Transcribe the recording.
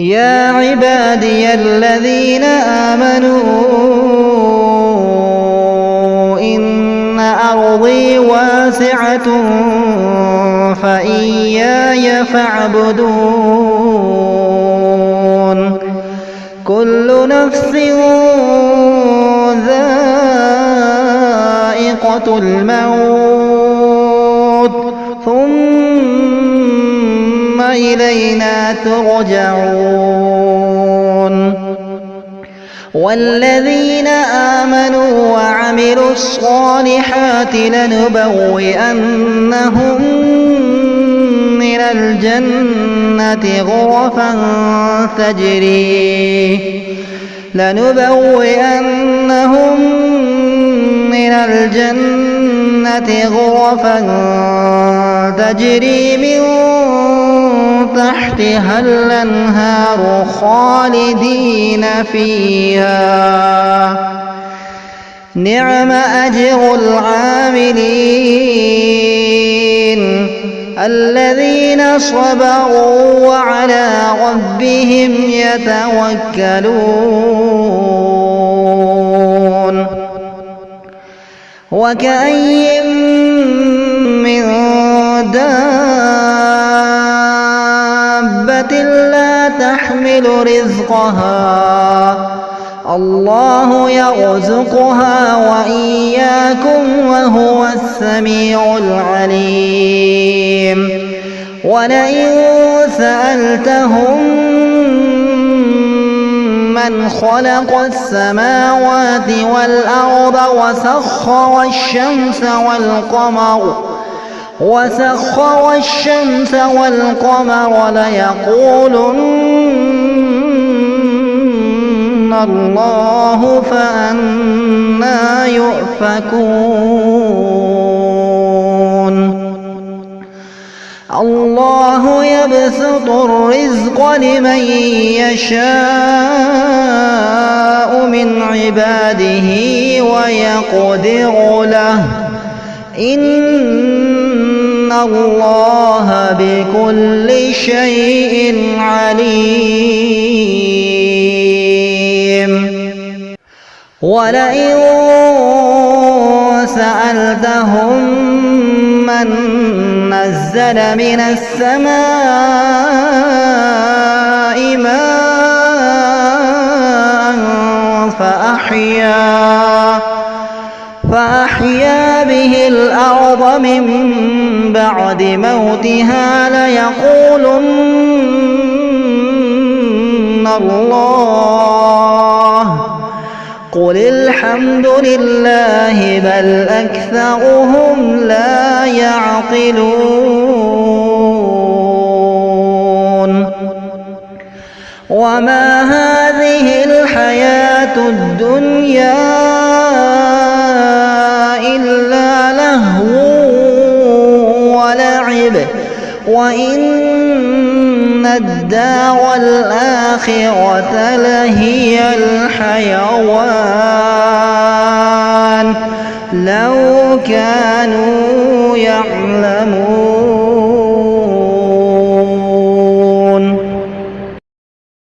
يا عبادي الذين آمنوا إن أرضي واسعة فإياي فاعبدون كل نفس ذائقة الموت ثم إلينا ترجعون والذين آمنوا وعملوا الصالحات لنبوئنهم من الجنة غرفا تجري من تحتها الأنهار خالدين فيها نعم أجر العاملين الذين صبروا وعلى ربهم يتوكلون وكأين من دابة لا تحمل رزقها الله يرزقها وإياكم وهو السميع العليم ولئن سألتهم من خلق السماوات والأرض وسخر الشمس والقمر ليقولن الله فأنى يؤفكون الله يبسط الرزق لمن يشاء من عباده ويقدر له إن الله بكل شيء عليم ولئن سألتهم من نزل من السماء ماء فأحيا به الأرض من بعد موتها ليقولن الله قل الحمد لله بل أكثرهم لا يعقلون وما هذه الحياة الدنيا إلا لهو ولعب وإن الدار الآخرة لهي الحيوان لو كان